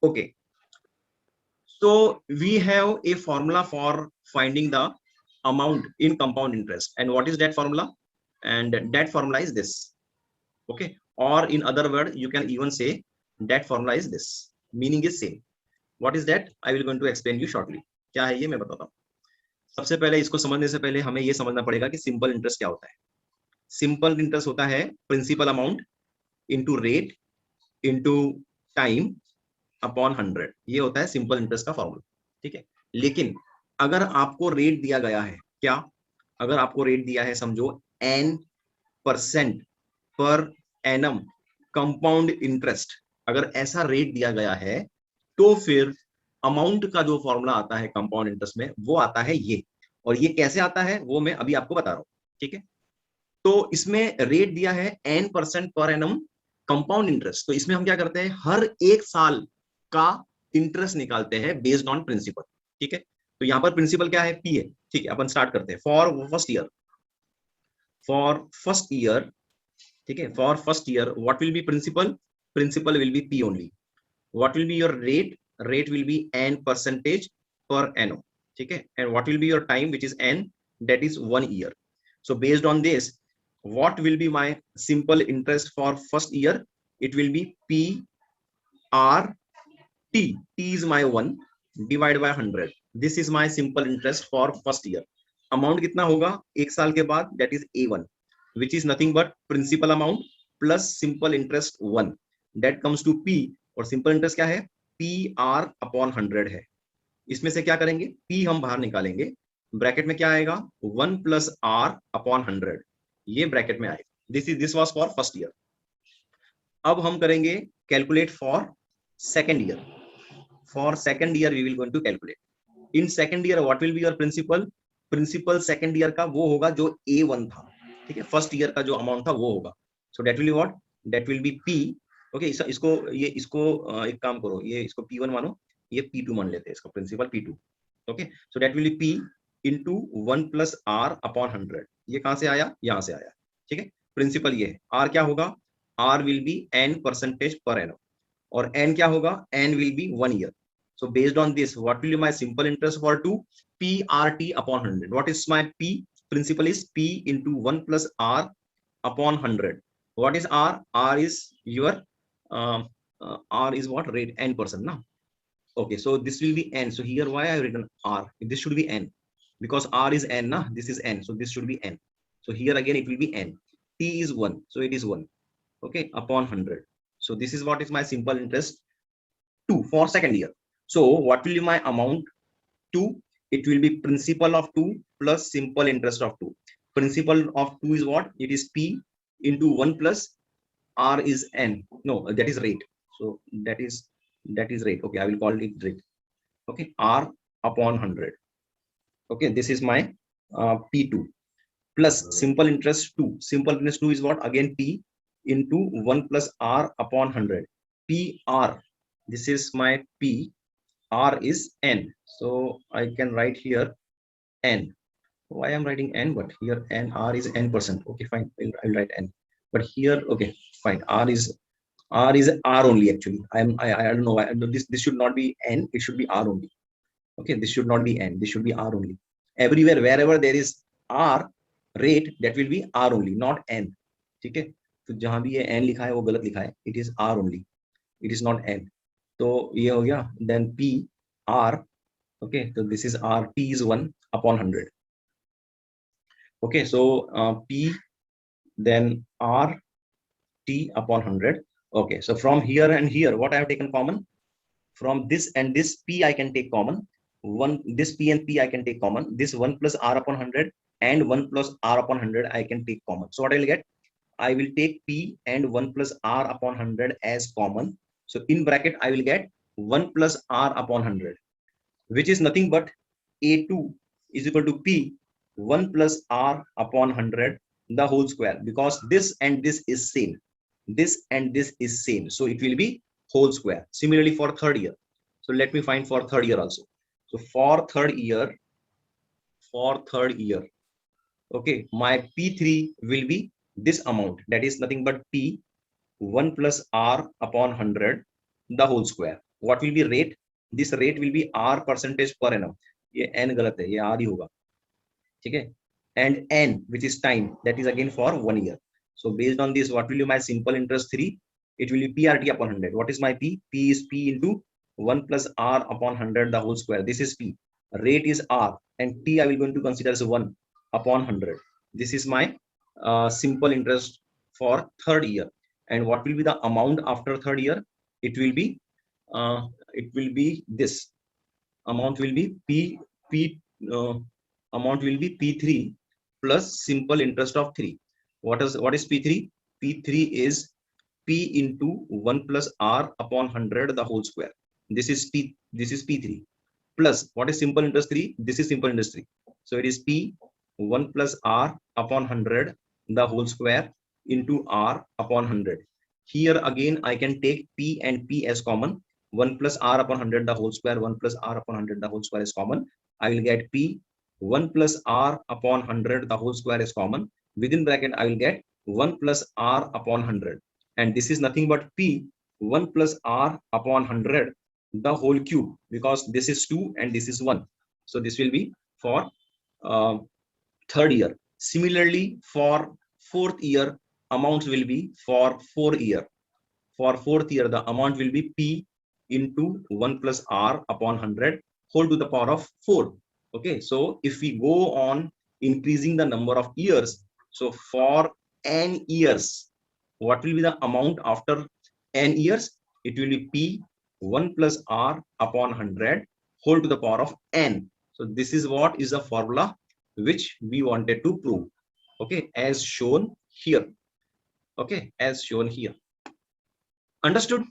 Okay, so we have a formula for finding the amount in compound interest, and what is that formula? And that formula is this. Okay, or in other word, you can even say that formula is this. Meaning is same. What is that? I will going to explain you shortly. क्या है ये मैं बताता हूँ. सबसे पहले इसको समझने से पहले हमें ये समझना पड़ेगा कि सिंपल इंटरेस्ट क्या होता है. सिंपल इंटरेस्ट होता है principal amount into rate into time upon 100. ये होता है सिंपल इंटरेस्ट का फॉर्मूला. ठीक है, लेकिन अगर आपको रेट दिया गया है, क्या अगर आपको रेट दिया है, समझो n% per annum compound interest, अगर ऐसा रेट दिया गया है तो फिर अमाउंट का जो फॉर्मूला आता है कंपाउंड इंटरेस्ट में वो आता है ये. और ये कैसे आता है वो मैं अभी आपको बता रहा हूं. ठीक है, तो इसमें रेट दिया है n% per annum compound interest. तो इसमें हम क्या करते हैं, हर एक साल का इंटरेस्ट निकालते हैं बेस्ड ऑन प्रिंसिपल. ठीक है, तो यहाँ पर प्रिंसिपल क्या है, पी है. ठीक है, अपन स्टार्ट करते हैं. फॉर फर्स्ट ईयर, ठीक है, for first year what will be principal, principal will be P only. What will be your rate, rate will be n% per annum. ठीक है, and what will be your time which is n, that is 1 year. So based on this, what will be my simple interest for first year? It will be P R T. T is my 1 divided by 100. This is my simple interest for first year. Amount कितना होगा एक साल के बाद, that is A1, which is nothing but principal amount plus simple interest 1. That comes to P. और simple interest क्या है, PR upon 100 है. इसमें से क्या करेंगे, P हम बाहर निकालेंगे. ब्रैकेट में क्या आएगा, 1 + R upon 100. ये ब्रैकेट में आएगा. This was for first year. अब हम करेंगे calculate for second year. For second year we will going to calculate. In second year what will be your principal, principal second year का वो होगा जो A1 था. ठीक है, फर्स्ट ईयर का जो अमाउंट था वो होगा. सो that will be what, that will be P. Okay, इसको एक काम करो, ये इसको P1 मानो, ये P2 मान लेते हैं, इसको principal P2. Okay, so that will be P into 1 + R upon 100. ये कहां से आया, यहां से आया. ठीक है, प्रिंसिपल ये है. R क्या होगा, R will be n% per annum. और n क्या होगा, n will be 1 year. So based on this, what will be my simple interest for 2? PRT upon 100. What is my P? Principal is P into 1 + R upon 100. What is R? R is your R is what, rate, n%, na? Okay, so this will be n. So here why I have written R? This should be n because R is n, na? This is n, so this should be n. So here again it will be n. T is 1, so it is 1. Okay, upon 100. So this is what is my simple interest 2 for second year. So what will be my amount 2? It will be principal of 2 plus simple interest of 2. Principal of 2 is what? It is P into 1 plus R is n. No, that is rate. So that is rate. Okay, I will call it rate. Okay, R upon 100. Okay, this is my P2 plus simple interest 2. Simple interest 2 is what? Again P into 1 + R upon 100. PR. This is my P. R is n. So I can write here n. Why I'm writing n, but here n, R is n%. Okay, fine, I'll write n. But here, okay, fine, R is R only actually. I don't know why. This should not be n, it should be R only. Okay, this should not be n, this should be R only. Everywhere wherever there is R rate, that will be R only, not n. ठीक है, तो जहां भी ये n लिखा है वो गलत लिखा है. It is R only, it is not n. तो ये हो गया. Then P R. Okay, so this is R. T is 1 upon 100. Okay, so P then R T upon 100. Okay, so from here and here what I have taken common, from this and this P I can take common. This P and P I can take common. This 1 + R upon 100 and 1 + R upon 100 I can take common. So what I will get, I will take P and 1 + R upon 100 as common. So in bracket I will get 1 + R upon 100, which is nothing but A2 is equal to P 1 + R upon 100 the whole square, because this and this is same. This and this is same, so it will be whole square. Similarly for third year. So let me find for third year also. So for third year, okay, my P3 will be this amount, that is nothing but P 1 + R upon 100 the whole square. what will be rate? This rate will be r percentage per annum. ये n गलत है, ये r ही होगा, ठीक है. And n, which is time, that is again for 1 year. So based on this, what will be my simple interest 3? It will be PRT upon 100. What is my P? P is P into 1 plus R upon 100 the whole square. This is P. Rate is R, and T I will going to consider as 1 upon 100. This is my simple interest for third year. And what will be the amount after third year? It will be this amount will be amount will be P3 plus simple interest of 3. What is P3? P3 is P into 1 plus R upon 100 the whole square. This is P3 plus what is simple interest 3? This is simple interest 3. So it is P 1 plus R upon 100 the whole square into R upon 100. Here again I can take P and P as common. 1 plus R upon 100 the whole square, 1 plus R upon 100 the whole square is common. I will get P 1 plus R upon 100 the whole square is common. Within bracket I will get 1 plus R upon 100. And this is nothing but P 1 plus R upon 100 the whole cube, because this is 2 and this is 1. So this will be for third year. Similarly, for fourth year, amounts will be for 4 year. For fourth year, the amount will be P into 1 plus R upon 100 whole to the power of 4. Okay, so if we go on increasing the number of years, so for n years, what will be the amount after n years? It will be P 1 plus R upon 100 whole to the power of n. So this is what is the formula which we wanted to prove. Okay, as shown here. Okay, as shown here. Understood?